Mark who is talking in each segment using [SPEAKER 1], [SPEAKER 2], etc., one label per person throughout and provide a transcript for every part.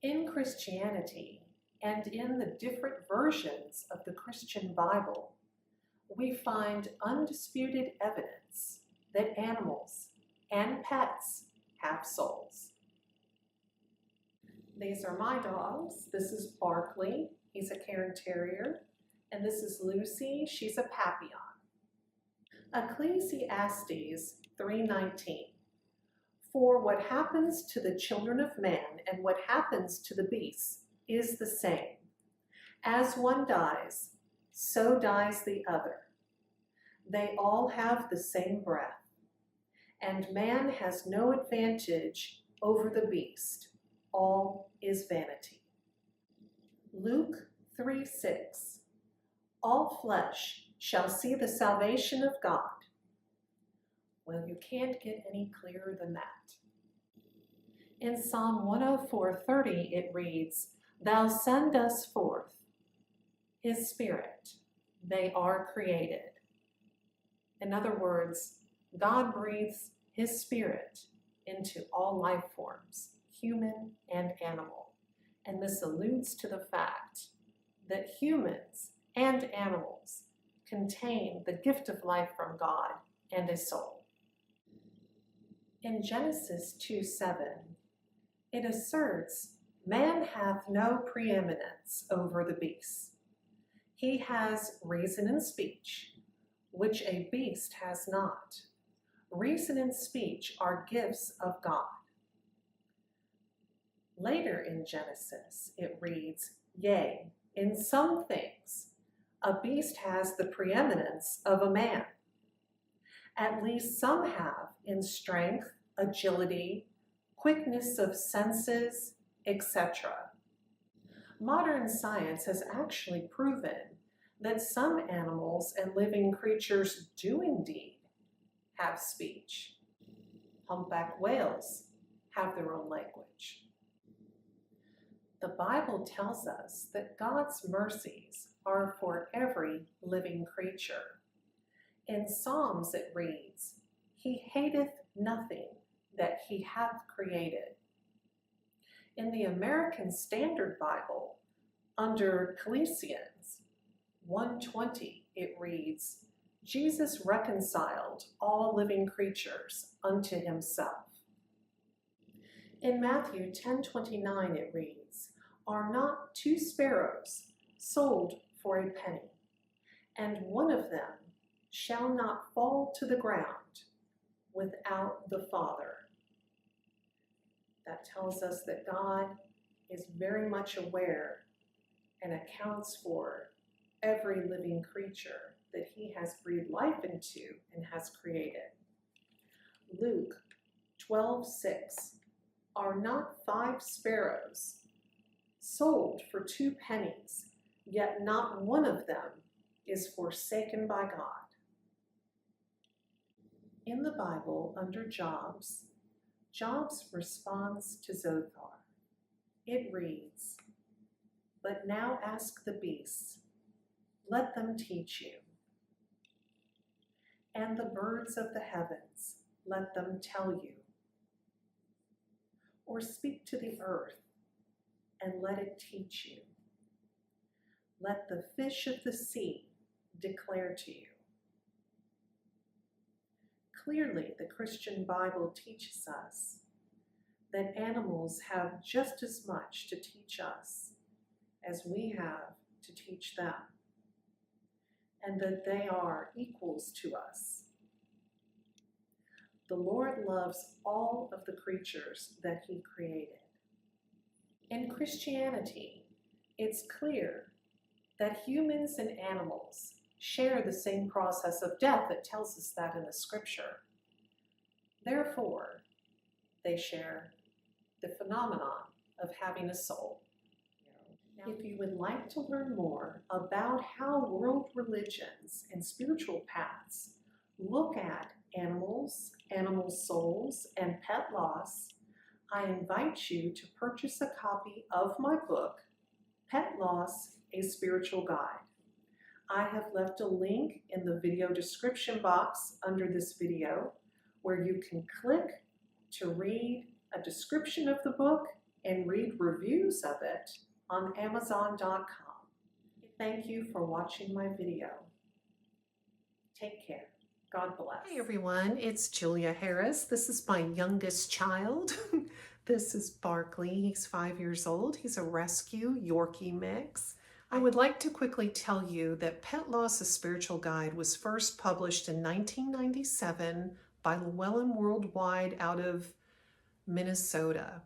[SPEAKER 1] In Christianity, and in the different versions of the Christian Bible, we find undisputed evidence that animals and pets have souls. These are my dogs. This is Barkley, he's a Cairn Terrier, and this is Lucy, she's a Papillon. Ecclesiastes 3:19. For what happens to the children of man and what happens to the beasts is the same. As one dies, so dies the other. They all have the same breath, and man has no advantage over the beast. All is vanity. Luke 3:6. All flesh shall see the salvation of God. Well, you can't get any clearer than that. In Psalm 104:30, it reads, Thou send us forth His Spirit, they are created. In other words, God breathes His Spirit into all life forms, human and animal. And this alludes to the fact that humans and animals contain the gift of life from God and a soul. In Genesis 2:7, it asserts, Man hath no preeminence over the beasts. He has reason and speech, which a beast has not. Reason and speech are gifts of God. Later in Genesis, it reads, Yea, in some things, a beast has the preeminence of a man. At least some have in strength, agility, quickness of senses, etc. Modern science has actually proven that some animals and living creatures do indeed have speech. Humpback whales have their own language. The Bible tells us that God's mercies are for every living creature. In Psalms it reads, He hateth nothing that He hath created. In the American Standard Bible, under Colossians 1:20, it reads, Jesus reconciled all living creatures unto Himself. In Matthew 10:29 it reads, Are not 2 sparrows sold for a penny, and one of them shall not fall to the ground without the Father? That tells us that God is very much aware and accounts for every living creature that He has breathed life into and has created. Luke 12:6. Are not 5 sparrows sold for 2 pennies, yet not one of them is forsaken by God? In the Bible, under Job's response to Zophar, it reads, But now ask the beasts, let them teach you, and the birds of the heavens, let them tell you. Or speak to the earth, and let it teach you. Let the fish of the sea declare to you. Clearly, the Christian Bible teaches us that animals have just as much to teach us as we have to teach them, and that they are equals to us. The Lord loves all of the creatures that He created. In Christianity, it's clear that humans and animals share the same process of death. It tells us that in the scripture. Therefore, they share the phenomenon of having a soul. Now, if you would like to learn more about how world religions and spiritual paths look at animals, animal souls, and pet loss, I invite you to purchase a copy of my book, Pet Loss, A Spiritual Guide. I have left a link in the video description box under this video where you can click to read a description of the book and read reviews of it on Amazon.com. Thank you for watching my video. Take care. God bless.
[SPEAKER 2] Hey everyone, it's Julia Harris. This is my youngest child. This is Barkley. He's 5 years old. He's a rescue Yorkie mix. I would like to quickly tell you that Pet Loss: A Spiritual Guide was first published in 1997 by Llewellyn Worldwide out of Minnesota.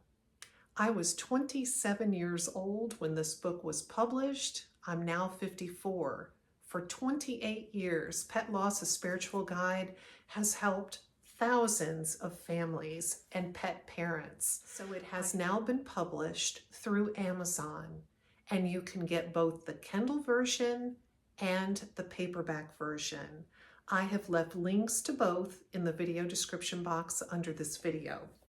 [SPEAKER 2] I was 27 years old when this book was published. I'm now 54. For 28 years, Pet Loss: A Spiritual Guide has helped thousands of families and pet parents. So it has now been published through Amazon, and you can get both the Kindle version and the paperback version. I have left links to both in the video description box under this video.